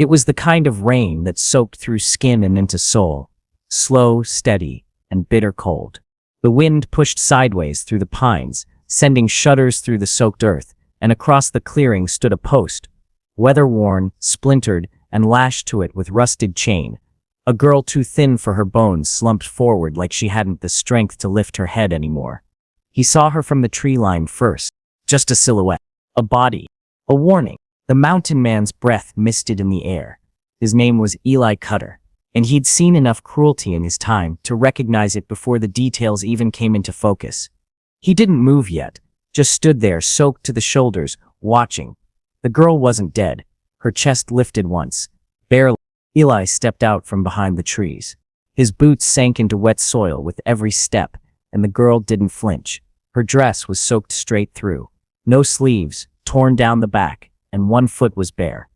It was the kind of rain that soaked through skin and into soul, slow, steady, and bitter cold. The wind pushed sideways through the pines, sending shudders through the soaked earth, and across the clearing stood a post, weather-worn, splintered, and lashed to it with rusted chain. A girl too thin for her bones slumped forward like she hadn't the strength to lift her head anymore. He saw her from the tree line first, just a silhouette, a body, a warning. The mountain man's breath misted in the air. His name was Eli Cutter, and he'd seen enough cruelty in his time to recognize it before the details even came into focus. He didn't move yet, just stood there soaked to the shoulders, watching. The girl wasn't dead. Her chest lifted once, barely. Eli stepped out from behind the trees. His boots sank into wet soil with every step, and the girl didn't flinch. Her dress was soaked straight through. No sleeves, torn down the back, and one foot was bare.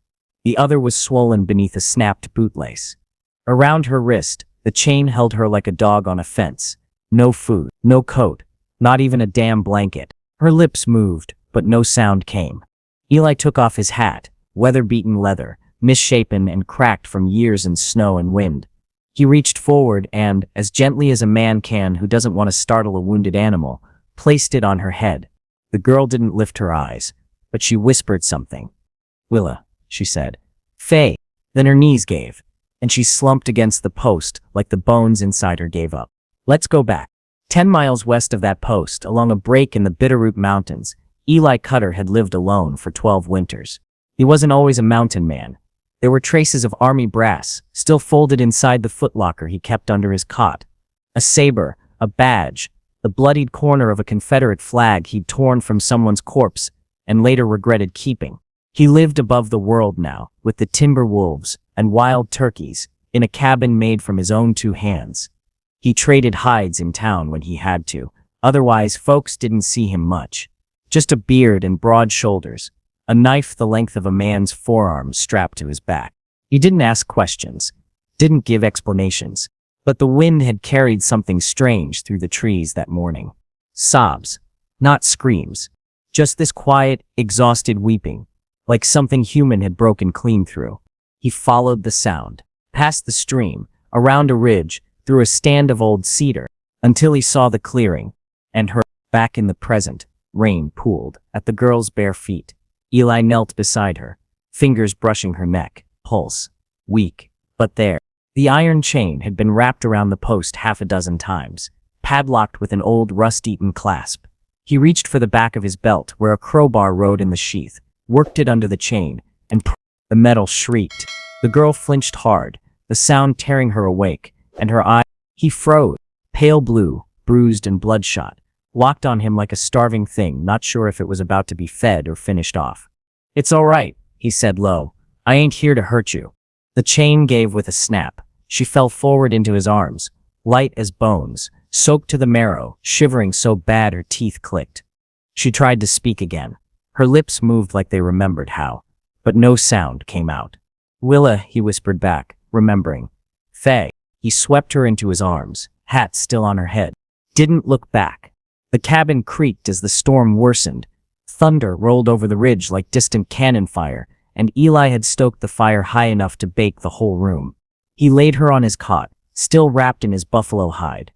The other was swollen beneath a snapped bootlace. Around her wrist, the chain held her like a dog on a fence. No food, no coat, not even a damn blanket. Her lips moved, but no sound came. Eli took off his hat, weather-beaten leather, misshapen and cracked from years in snow and wind. He reached forward and, as gently as a man can who doesn't want to startle a wounded animal, placed it on her head. The girl didn't lift her eyes, but she whispered something. "Willa," she said. "Faye." Then her knees gave, and she slumped against the post like the bones inside her gave up. Let's go back. 10 miles west of that post, along a break in the Bitterroot Mountains, Eli Cutter had lived alone for 12 winters. He wasn't always a mountain man. There were traces of army brass, still folded inside the footlocker he kept under his cot. A saber, a badge, the bloodied corner of a Confederate flag he'd torn from someone's corpse and later regretted keeping. He lived above the world now, with the timber wolves and wild turkeys, in a cabin made from his own 2 hands. He traded hides in town when he had to, otherwise folks didn't see him much. Just a beard and broad shoulders, a knife the length of a man's forearm strapped to his back. He didn't ask questions, didn't give explanations, but the wind had carried something strange through the trees that morning. Sobs, not screams. Just this quiet, exhausted weeping, like something human had broken clean through. He followed the sound, past the stream, around a ridge, through a stand of old cedar, until he saw the clearing, and her, back in the present, rain pooled at the girl's bare feet. Eli knelt beside her, fingers brushing her neck, pulse, weak, but there. The iron chain had been wrapped around the post half a dozen times, padlocked with an old rust-eaten clasp. He reached for the back of his belt where a crowbar rode in the sheath, worked it under the chain, and the metal shrieked. The girl flinched hard, the sound tearing her awake, and her eye. He froze, pale blue, bruised and bloodshot, locked on him like a starving thing, not sure if it was about to be fed or finished off. "It's all right," he said low. "I ain't here to hurt you." The chain gave with a snap. She fell forward into his arms, light as bones, soaked to the marrow, shivering so bad her teeth clicked. She tried to speak again. Her lips moved like they remembered how, but no sound came out. "Willa," he whispered back, remembering. "Faye." He swept her into his arms, hat still on her head. Didn't look back. The cabin creaked as the storm worsened. Thunder rolled over the ridge like distant cannon fire, and Eli had stoked the fire high enough to bake the whole room. He laid her on his cot, still wrapped in his buffalo hide.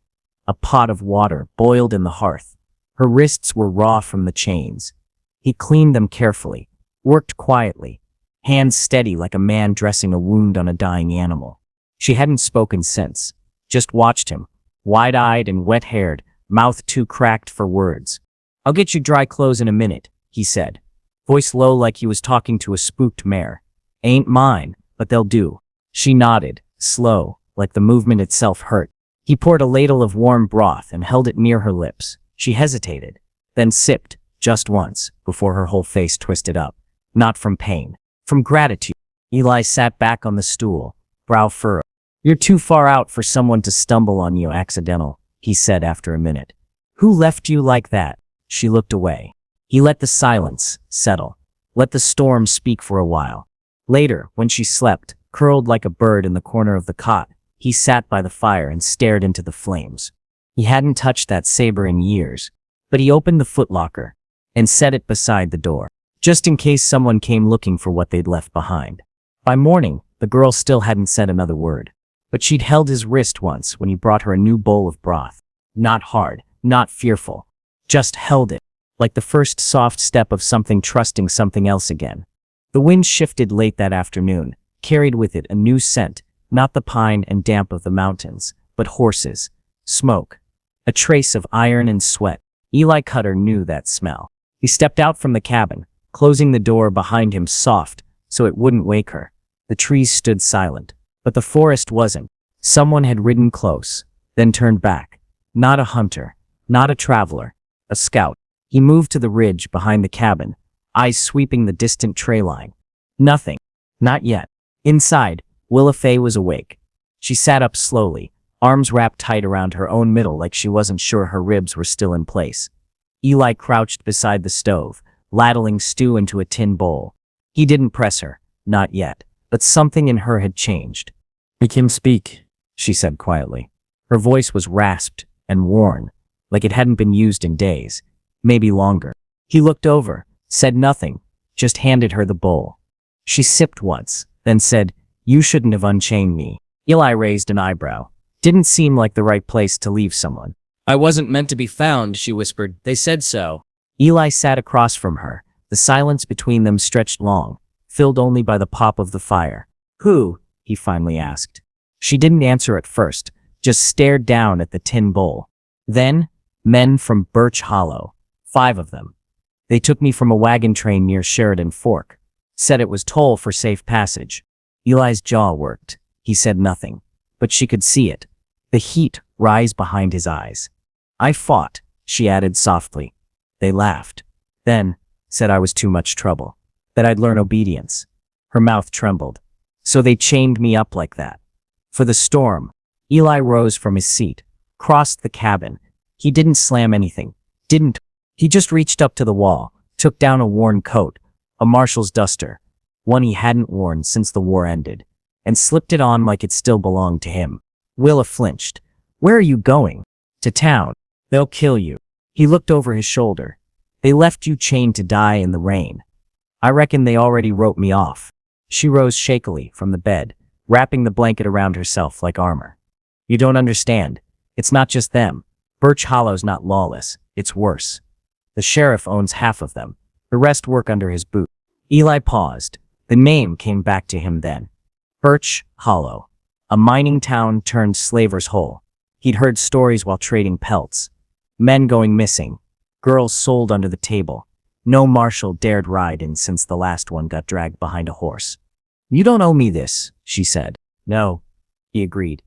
A pot of water boiled in the hearth. Her wrists were raw from the chains. He cleaned them carefully, worked quietly, hands steady like a man dressing a wound on a dying animal. She hadn't spoken since, just watched him, wide-eyed and wet-haired, mouth too cracked for words. "I'll get you dry clothes in a minute," he said, voice low like he was talking to a spooked mare. "Ain't mine, but they'll do." She nodded, slow, like the movement itself hurt. He poured a ladle of warm broth and held it near her lips. She hesitated, then sipped, just once, before her whole face twisted up. Not from pain, from gratitude. Eli sat back on the stool, brow furrowed. "You're too far out for someone to stumble on you accidental," he said after a minute. "Who left you like that?" She looked away. He let the silence settle, let the storm speak for a while. Later, when she slept, curled like a bird in the corner of the cot, he sat by the fire and stared into the flames. He hadn't touched that saber in years, but he opened the footlocker and set it beside the door, just in case someone came looking for what they'd left behind. By morning, the girl still hadn't said another word. But she'd held his wrist once when he brought her a new bowl of broth. Not hard, not fearful. Just held it, like the first soft step of something trusting something else again. The wind shifted late that afternoon, carried with it a new scent, not the pine and damp of the mountains, but horses, smoke, a trace of iron and sweat. Eli Cutter knew that smell. He stepped out from the cabin, closing the door behind him soft so it wouldn't wake her. The trees stood silent, but the forest wasn't. Someone had ridden close, then turned back. Not a hunter, not a traveler, a scout. He moved to the ridge behind the cabin, eyes sweeping the distant tree line. Nothing. Not yet. Inside, Willa Fay was awake. She sat up slowly, arms wrapped tight around her own middle like she wasn't sure her ribs were still in place. Eli crouched beside the stove, ladling stew into a tin bowl. He didn't press her, not yet, but something in her had changed. "Make him speak," she said quietly. Her voice was rasped and worn, like it hadn't been used in days, maybe longer. He looked over, said nothing, just handed her the bowl. She sipped once, then said, "You shouldn't have unchained me." Eli raised an eyebrow. Didn't seem like the right place to leave someone. "I wasn't meant to be found," she whispered. "They said so." Eli sat across from her. The silence between them stretched long, filled only by the pop of the fire. "Who?" he finally asked. She didn't answer at first, just stared down at the tin bowl. Then, "Men from Birch Hollow. 5 of them. They took me from a wagon train near Sheridan Fork. Said it was toll for safe passage." Eli's jaw worked. He said nothing, but she could see it. The heat rise behind his eyes. "I fought," she added softly. They laughed. Then, said I was too much trouble. That I'd learn obedience. Her mouth trembled. "So they chained me up like that. For the storm." Eli rose from his seat, crossed the cabin. He didn't slam anything. He just reached up to the wall, took down a worn coat, a marshal's duster, one he hadn't worn since the war ended, and slipped it on like it still belonged to him. Willa flinched. "Where are you going?" "To town. They'll kill you." He looked over his shoulder. "They left you chained to die in the rain. I reckon they already wrote me off." She rose shakily from the bed, wrapping the blanket around herself like armor. "You don't understand. It's not just them. Birch Hollow's not lawless. It's worse. The sheriff owns half of them. The rest work under his boot." Eli paused. The name came back to him then. Birch Hollow. A mining town turned slaver's hole. He'd heard stories while trading pelts. Men going missing. Girls sold under the table. No marshal dared ride in since the last one got dragged behind a horse. "You don't owe me this," she said. "No," he agreed.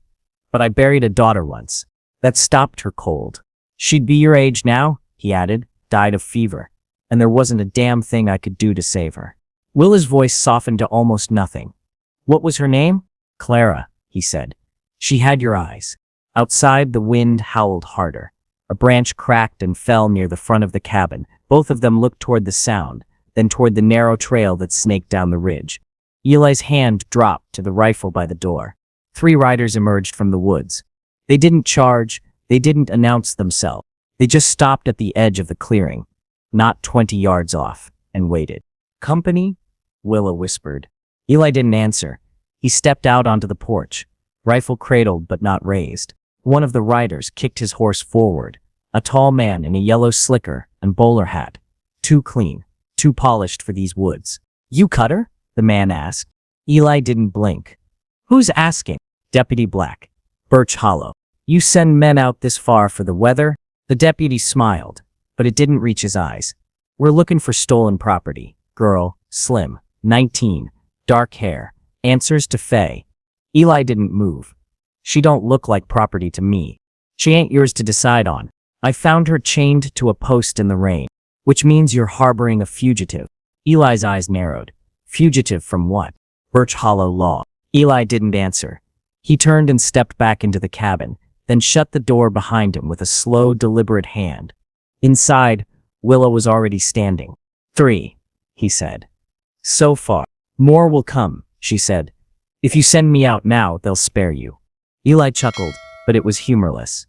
"But I buried a daughter once. That stopped her cold. She'd be your age now," he added, "died of fever. And there wasn't a damn thing I could do to save her." Willa's voice softened to almost nothing. "What was her name?" "Clara," he said. "She had your eyes." Outside, the wind howled harder. A branch cracked and fell near the front of the cabin. Both of them looked toward the sound, then toward the narrow trail that snaked down the ridge. Eli's hand dropped to the rifle by the door. 3 riders emerged from the woods. They didn't charge, they didn't announce themselves. They just stopped at the edge of the clearing, not 20 yards off, and waited. "Company?" Willa whispered. Eli didn't answer. He stepped out onto the porch, rifle cradled but not raised. One of the riders kicked his horse forward, a tall man in a yellow slicker and bowler hat. Too clean, too polished for these woods. "You Cutter?" the man asked. Eli didn't blink. "Who's asking?" "Deputy Black. Birch Hollow." "You send men out this far for the weather?" The deputy smiled, but it didn't reach his eyes. "We're looking for stolen property. Girl, slim, 19, dark hair, answers to Faye." Eli didn't move. "She don't look like property to me. She ain't yours to decide on. I found her chained to a post in the rain." "Which means you're harboring a fugitive." Eli's eyes narrowed. "Fugitive from what?" "Birch Hollow law." Eli didn't answer. He turned and stepped back into the cabin, then shut the door behind him with a slow, deliberate hand. Inside, Willa was already standing. 3, he said. "So far. More will come," she said. "If you send me out now, they'll spare you." Eli chuckled, but it was humorless.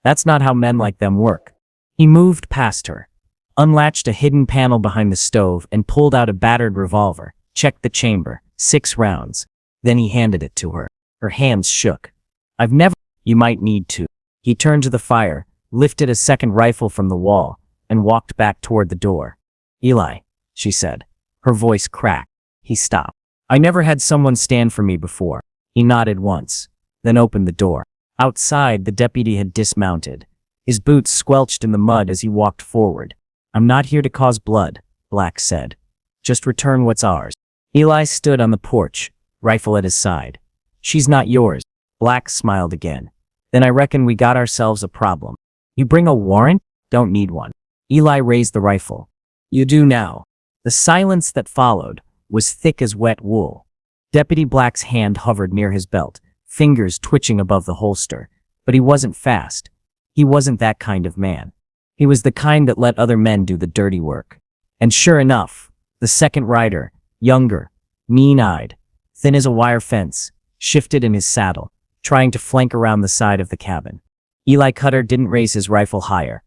"That's not how men like them work." He moved past her, unlatched a hidden panel behind the stove and pulled out a battered revolver, checked the chamber, 6 rounds. Then he handed it to her. Her hands shook. I've never— You might need to. He turned to the fire, lifted a second rifle from the wall, and walked back toward the door. Eli, she said. Her voice cracked. He stopped. I never had someone stand for me before. He nodded once, then opened the door. Outside, the deputy had dismounted. His boots squelched in the mud as he walked forward. I'm not here to cause blood, Black said. Just return what's ours. Eli stood on the porch, rifle at his side. She's not yours. Black smiled again. Then I reckon we got ourselves a problem. You bring a warrant? Don't need one. Eli raised the rifle. You do now. The silence that followed was thick as wet wool. Deputy Black's hand hovered near his belt, fingers twitching above the holster. But he wasn't fast. He wasn't that kind of man. He was the kind that let other men do the dirty work. And sure enough, the second rider, younger, mean-eyed, thin as a wire fence, shifted in his saddle, trying to flank around the side of the cabin. Eli Cutter didn't raise his rifle higher,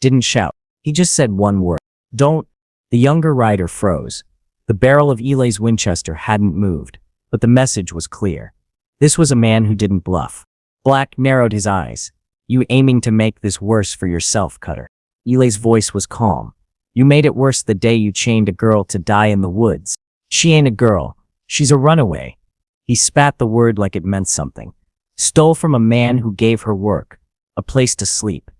didn't shout. He just said one word. Don't. The younger rider froze. The barrel of Eli's Winchester hadn't moved, but the message was clear. This was a man who didn't bluff. Black narrowed his eyes. You aiming to make this worse for yourself, Cutter. Eli's voice was calm. You made it worse the day you chained a girl to die in the woods. She ain't a girl. She's a runaway. He spat the word like it meant something. Stole from a man who gave her work, a place to sleep.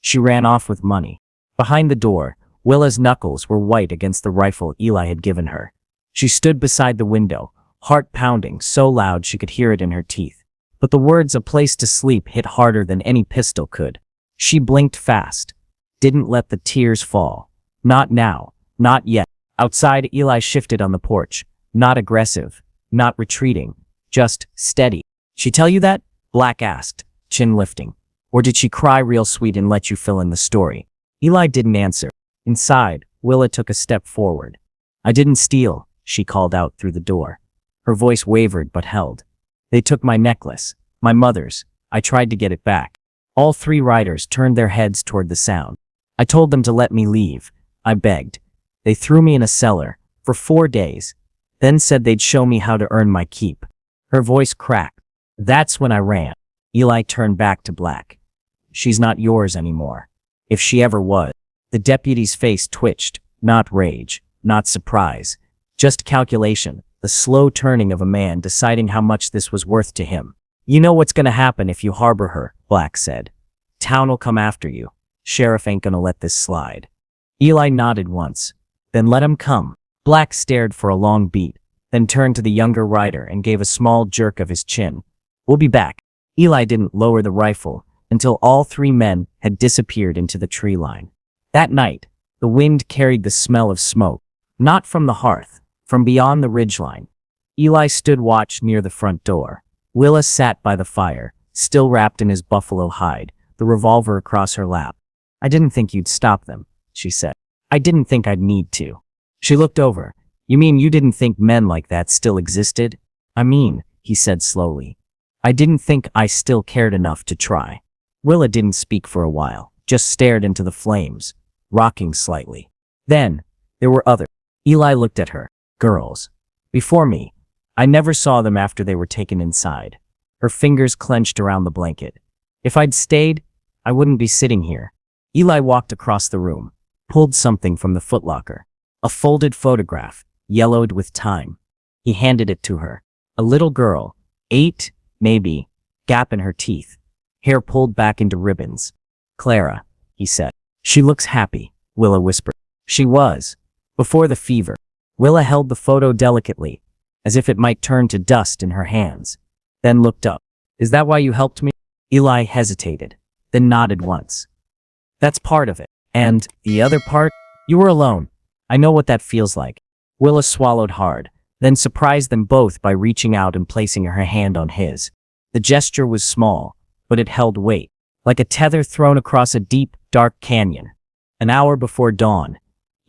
She ran off with money. Behind the door, Willa's knuckles were white against the rifle Eli had given her. She stood beside the window, heart pounding so loud she could hear it in her teeth. But the words "a place to sleep" hit harder than any pistol could. She blinked fast. Didn't let the tears fall. Not now. Not yet. Outside, Eli shifted on the porch. Not aggressive. Not retreating. Just steady. She tell you that? Black asked, chin lifting. Or did she cry real sweet and let you fill in the story? Eli didn't answer. Inside, Willa took a step forward. I didn't steal, she called out through the door. Her voice wavered but held. They took my necklace. My mother's. I tried to get it back. All 3 riders turned their heads toward the sound. I told them to let me leave. I begged. They threw me in a cellar for 4 days, then said they'd show me how to earn my keep. Her voice cracked. That's when I ran. Eli turned back to Black. She's not yours anymore. If she ever was. The deputy's face twitched, not rage, not surprise, just calculation, the slow turning of a man deciding how much this was worth to him. You know what's gonna happen if you harbor her, Black said. Town'll come after you. Sheriff ain't gonna let this slide. Eli nodded once. Then let him come. Black stared for a long beat, then turned to the younger rider and gave a small jerk of his chin. We'll be back. Eli didn't lower the rifle until all 3 men had disappeared into the tree line. That night, the wind carried the smell of smoke, not from the hearth, from beyond the ridgeline. Eli stood watch near the front door. Willa sat by the fire, still wrapped in his buffalo hide, the revolver across her lap. I didn't think you'd stop them, she said. I didn't think I'd need to. She looked over. You mean you didn't think men like that still existed? I mean, he said slowly. I didn't think I still cared enough to try. Willa didn't speak for a while, just stared into the flames, rocking slightly. Then, there were others. Eli looked at her. Girls. Before me. I never saw them after they were taken inside. Her fingers clenched around the blanket. If I'd stayed, I wouldn't be sitting here. Eli walked across the room, pulled something from the footlocker. A folded photograph, yellowed with time. He handed it to her. A little girl, 8, maybe, gap in her teeth, hair pulled back into ribbons. Clara, he said. She looks happy, Willa whispered. She was. Before the fever. Willa held the photo delicately, as if it might turn to dust in her hands, then looked up. Is that why you helped me? Eli hesitated, then nodded once. That's part of it. And the other part? You were alone. I know what that feels like. Willa swallowed hard, then surprised them both by reaching out and placing her hand on his. The gesture was small, but it held weight, like a tether thrown across a deep, dark canyon. An hour before dawn,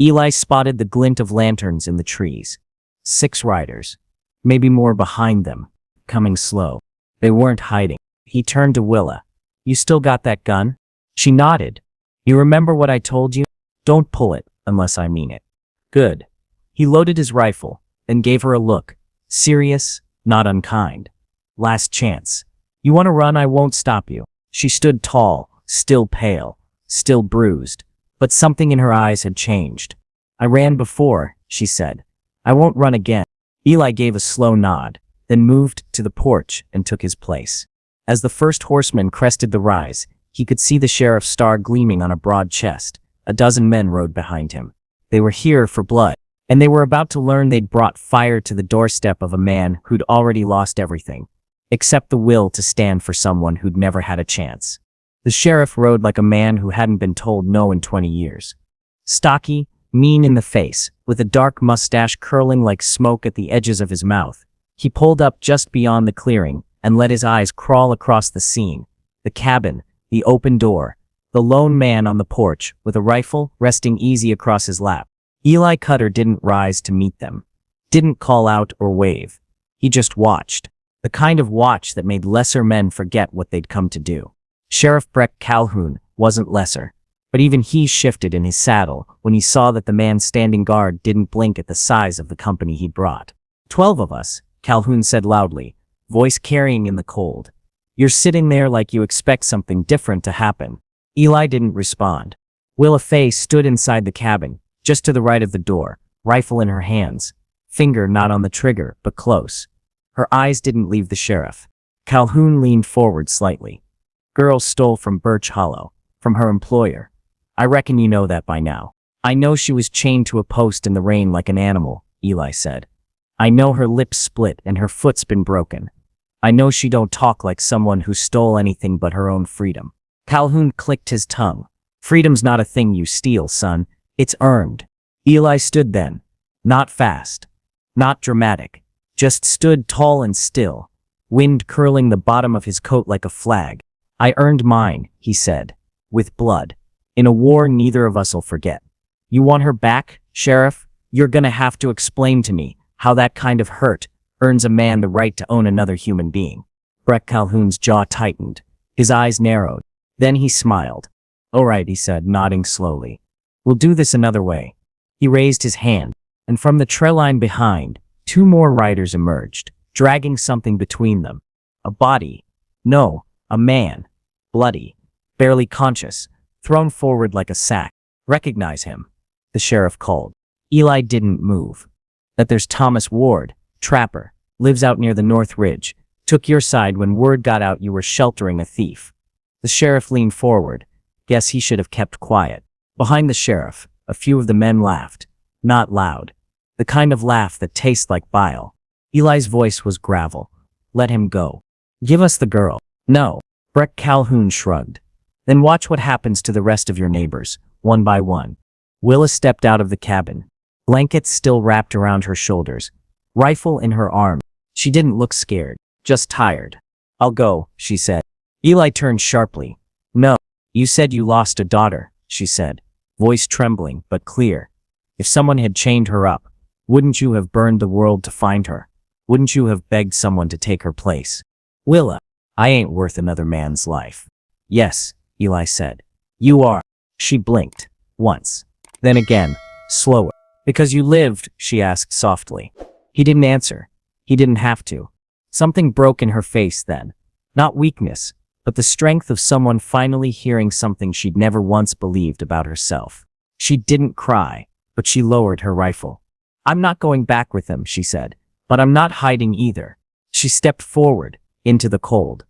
Eli spotted the glint of lanterns in the trees. 6 riders, maybe more behind them, coming slow. They weren't hiding. He turned to Willa. You still got that gun? She nodded. You remember what I told you? Don't pull it, unless I mean it. Good. He loaded his rifle, then gave her a look, Serious, not unkind. Last chance. You want to run, I won't stop you. She stood tall, still pale, still bruised, but something in her eyes had changed. I ran before, she said. I won't run again. Eli gave a slow nod, then moved to the porch and took his place. As the first horseman crested the rise, he could see the sheriff's star gleaming on a broad chest. A dozen men rode behind him. They were here for blood, and they were about to learn they'd brought fire to the doorstep of a man who'd already lost everything, except the will to stand for someone who'd never had a chance. The sheriff rode like a man who hadn't been told no in 20 years. Stocky, mean in the face, with a dark mustache curling like smoke at the edges of his mouth, he pulled up just beyond the clearing and let his eyes crawl across the scene. The cabin, the open door, the lone man on the porch with a rifle resting easy across his lap. Eli Cutter didn't rise to meet them, didn't call out or wave. He just watched, the kind of watch that made lesser men forget what they'd come to do. Sheriff Breck Calhoun wasn't lesser, but even he shifted in his saddle when he saw that the man standing guard didn't blink at the size of the company he'd brought. 12 of us, Calhoun said loudly, voice carrying in the cold. You're sitting there like you expect something different to happen. Eli didn't respond. Willa Fay stood inside the cabin, just to the right of the door, rifle in her hands, finger not on the trigger, but close. Her eyes didn't leave the sheriff. Calhoun leaned forward slightly. Girl stole from Birch Hollow, from her employer. I reckon you know that by now. I know she was chained to a post in the rain like an animal, Eli said. I know her lips split and her foot's been broken. I know she don't talk like someone who stole anything but her own freedom. Calhoun clicked his tongue. Freedom's not a thing you steal, son. It's earned. Eli stood then. Not fast. Not dramatic. Just stood tall and still, wind curling the bottom of his coat like a flag. I earned mine, he said, with blood. In a war neither of us'll forget. You want her back, Sheriff? You're gonna have to explain to me how that kind of hurt earns a man the right to own another human being. Breck Calhoun's jaw tightened. His eyes narrowed. Then he smiled. All right, he said, nodding slowly. We'll do this another way. He raised his hand, and from the trail line behind, 2 more riders emerged, dragging something between them. A body. No, a man. Bloody. Barely conscious. Thrown forward like a sack. Recognize him, the sheriff called. Eli didn't move. That there's Thomas Ward, trapper, lives out near the North Ridge. Took your side when word got out you were sheltering a thief. The sheriff leaned forward. Guess he should have kept quiet. Behind the sheriff, a few of the men laughed. Not loud. The kind of laugh that tastes like bile. Eli's voice was gravel. Let him go. Give us the girl. No. Breck Calhoun shrugged. Then watch what happens to the rest of your neighbors, one by one. Willa stepped out of the cabin. Blankets still wrapped around her shoulders. Rifle in her arm. She didn't look scared, just tired. I'll go, she said. Eli turned sharply. No. You said you lost a daughter, she said, voice trembling but clear. If someone had chained her up, wouldn't you have burned the world to find her? Wouldn't you have begged someone to take her place? Willa, I ain't worth another man's life. Yes, Eli said. You are. She blinked. Once. Then again, slower. Because you lived, she asked softly. He didn't answer. He didn't have to. Something broke in her face then. Not weakness, but the strength of someone finally hearing something she'd never once believed about herself. She didn't cry, but she lowered her rifle. I'm not going back with them, she said, but I'm not hiding either. She stepped forward, into the cold,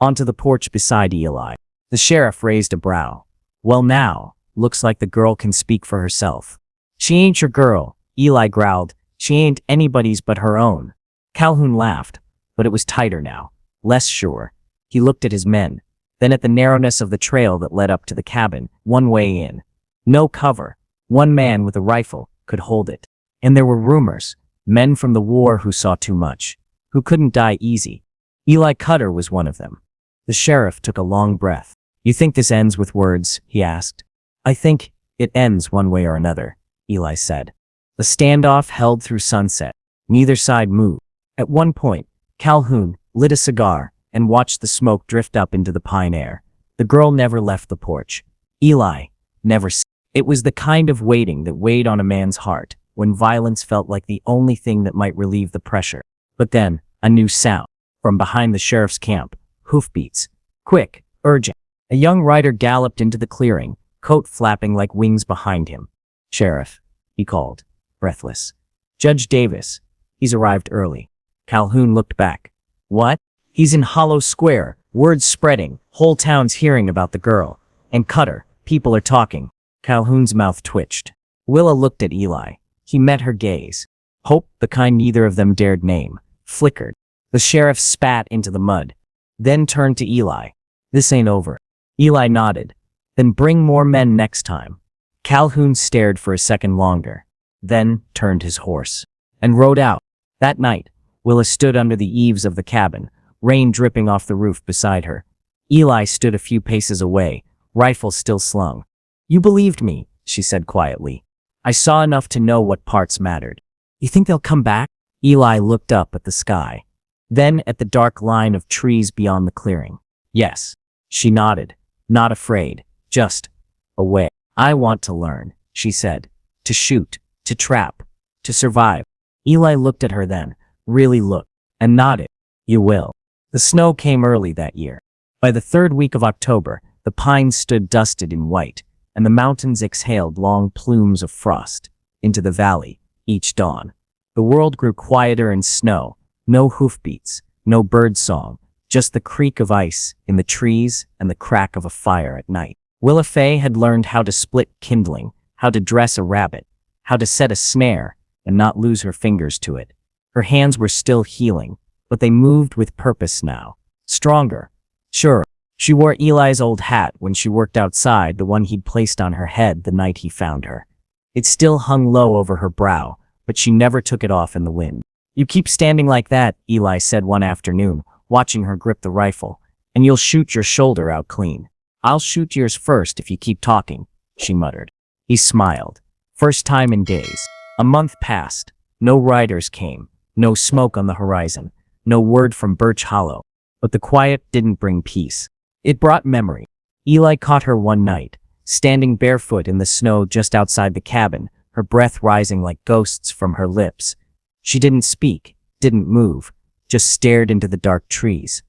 onto the porch beside Eli. The sheriff raised a brow. Well now, looks like the girl can speak for herself. She ain't your girl, Eli growled. She ain't anybody's but her own. Calhoun laughed, but it was tighter now, less sure. He looked at his men, then at the narrowness of the trail that led up to the cabin, one way in. No cover. One man with a rifle could hold it. And there were rumors, men from the war who saw too much, who couldn't die easy. Eli Cutter was one of them. The sheriff took a long breath. You think this ends with words? He asked. I think it ends one way or another, Eli said. The standoff held through sunset. Neither side moved. At one point, Calhoun lit a cigar and watched the smoke drift up into the pine air. The girl never left the porch. Eli never. It was the kind of waiting that weighed on a man's heart when violence felt like the only thing that might relieve the pressure. But then, a new sound. From behind the sheriff's camp, hoofbeats. Quick, urgent. A young rider galloped into the clearing, coat flapping like wings behind him. "Sheriff," he called, breathless. "Judge Davis. He's arrived early." Calhoun looked back. "What?" "He's in Hollow Square, words spreading, whole town's hearing about the girl. And Cutter, people are talking." Calhoun's mouth twitched. Willa looked at Eli. He met her gaze. Hope, the kind neither of them dared name, flickered. The sheriff spat into the mud, then turned to Eli. "This ain't over." Eli nodded. "Then bring more men next time." Calhoun stared for a second longer, then turned his horse and rode out. That night, Willa stood under the eaves of the cabin, rain dripping off the roof beside her. Eli stood a few paces away, rifle still slung. "You believed me," she said quietly. "I saw enough to know what parts mattered." "You think they'll come back?" Eli looked up at the sky, then at the dark line of trees beyond the clearing. "Yes." She nodded, not afraid, just away. "I want to learn," she said. "To shoot, to trap, to survive." Eli looked at her then, really looked, and nodded. "You will." The snow came early that year. By the third week of October, the pines stood dusted in white, and the mountains exhaled long plumes of frost into the valley each dawn. The world grew quieter in snow, no hoofbeats, no bird song, just the creak of ice in the trees and the crack of a fire at night. Willa Fay had learned how to split kindling, how to dress a rabbit, how to set a snare and not lose her fingers to it. Her hands were still healing, but they moved with purpose now. Stronger. Sure. She wore Eli's old hat when she worked outside, the one he'd placed on her head the night he found her. It still hung low over her brow, but she never took it off in the wind. "You keep standing like that," Eli said one afternoon, watching her grip the rifle, "and you'll shoot your shoulder out clean." "I'll shoot yours first if you keep talking," she muttered. He smiled. First time in days. A month passed. No riders came. No smoke on the horizon. No word from Birch Hollow. But the quiet didn't bring peace. It brought memory. Eli caught her one night, standing barefoot in the snow just outside the cabin, her breath rising like ghosts from her lips. She didn't speak, didn't move, just stared into the dark trees.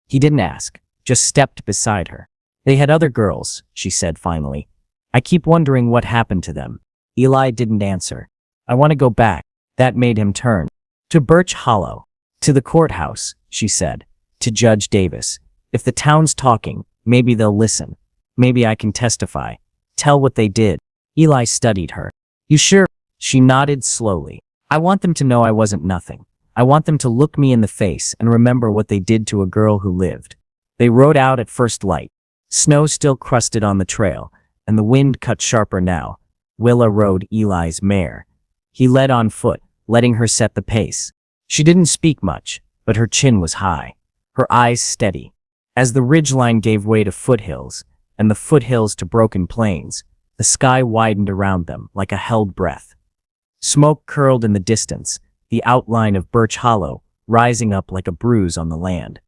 He didn't ask, just stepped beside her. "They had other girls," she said finally. "I keep wondering what happened to them." Eli didn't answer. "I want to go back." That made him turn. "To Birch Hollow. To the courthouse," she said. "To Judge Davis. If the town's talking, maybe they'll listen. Maybe I can testify. Tell what they did." Eli studied her. "You sure?" She nodded slowly. "I want them to know I wasn't nothing. I want them to look me in the face and remember what they did to a girl who lived." They rode out at first light. Snow still crusted on the trail, and the wind cut sharper now. Willa rode Eli's mare. He led on foot, letting her set the pace. She didn't speak much, but her chin was high, her eyes steady. As the ridgeline gave way to foothills, and the foothills to broken plains, the sky widened around them like a held breath. Smoke curled in the distance, the outline of Birch Hollow rising up like a bruise on the land.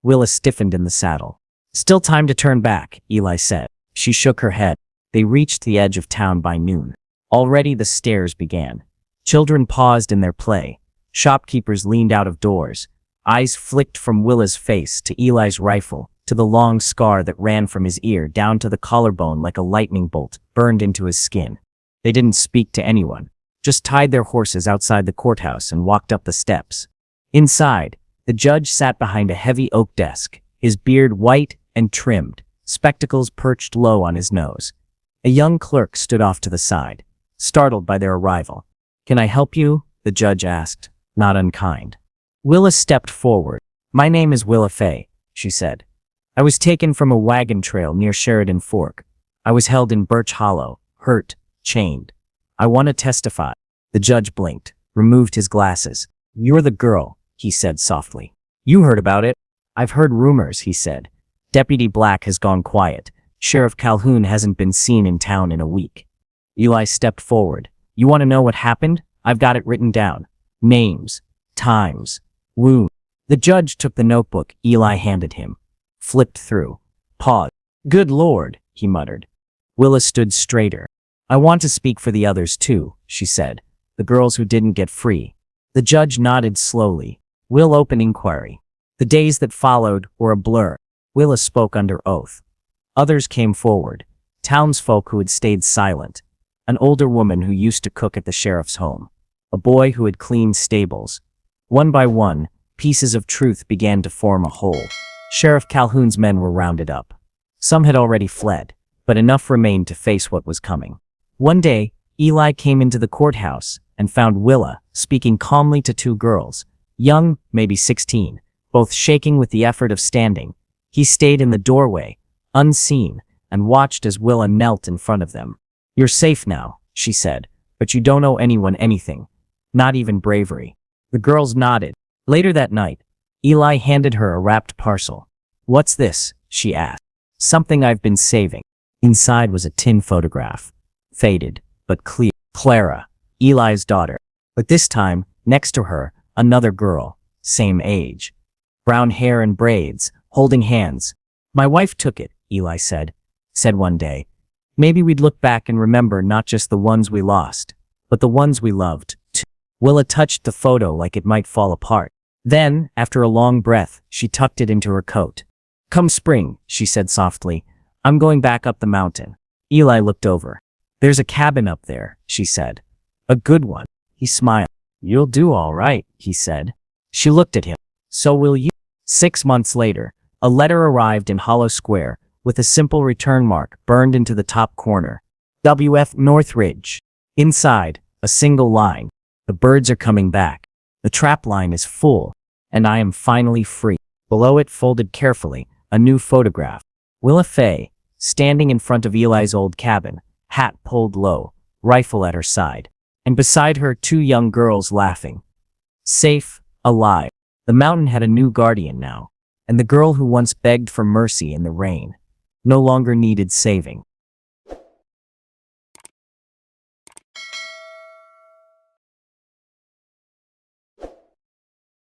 Willa stiffened in the saddle. "Still time to turn back," Eli said. She shook her head. They reached the edge of town by noon. Already the stares began. Children paused in their play. Shopkeepers leaned out of doors. Eyes flicked from Willa's face to Eli's rifle, to the long scar that ran from his ear down to the collarbone like a lightning bolt burned into his skin. They didn't speak to anyone, just tied their horses outside the courthouse and walked up the steps. Inside, the judge sat behind a heavy oak desk, his beard white and trimmed, spectacles perched low on his nose. A young clerk stood off to the side, startled by their arrival. "Can I help you?" the judge asked, not unkind. Willa stepped forward. "My name is Willa Fay," she said. "I was taken from a wagon trail near Sheridan Fork. I was held in Birch Hollow, hurt, chained. I want to testify." The judge blinked, removed his glasses. "You're the girl," he said softly. "You heard about it." "I've heard rumors," he said. "Deputy Black has gone quiet. Sheriff Calhoun hasn't been seen in town in a week." Eli stepped forward. "You want to know what happened? I've got it written down. Names, times, wound." The judge took the notebook Eli handed him, flipped through, paused. "Good Lord," he muttered. Willa stood straighter. "I want to speak for the others too," she said. "The girls who didn't get free." The judge nodded slowly. Will opened inquiry. The days that followed were a blur. Willa spoke under oath. Others came forward. Townsfolk who had stayed silent. An older woman who used to cook at the sheriff's home. A boy who had cleaned stables. One by one, pieces of truth began to form a whole. Sheriff Calhoun's men were rounded up. Some had already fled, but enough remained to face what was coming. One day, Eli came into the courthouse and found Willa speaking calmly to two girls, young, maybe 16, both shaking with the effort of standing. He stayed in the doorway, unseen, and watched as Willa knelt in front of them. "You're safe now," she said, "but you don't owe anyone anything, not even bravery." The girls nodded. Later that night, Eli handed her a wrapped parcel. "What's this?" she asked. "Something I've been saving." Inside was a tin photograph. Faded, but clear. Clara, Eli's daughter. But this time, next to her, another girl, same age. Brown hair and braids, holding hands. "My wife took it," Eli said one day. "Maybe we'd look back and remember not just the ones we lost, but the ones we loved, too." Willa touched the photo like it might fall apart. Then, after a long breath, she tucked it into her coat. "Come spring," she said softly, "I'm going back up the mountain." Eli looked over. "There's a cabin up there," she said. "A good one." He smiled. "You'll do all right," he said. She looked at him. "So will you." 6 months later, a letter arrived in Hollow Square with a simple return mark burned into the top corner. "W.F. Northridge." Inside, a single line. "The birds are coming back. The trap line is full, and I am finally free." Below it, folded carefully, a new photograph. Willa Fay, standing in front of Eli's old cabin, hat pulled low, rifle at her side. And beside her, 2 young girls laughing. Safe, alive. The mountain had a new guardian now, and the girl who once begged for mercy in the rain no longer needed saving.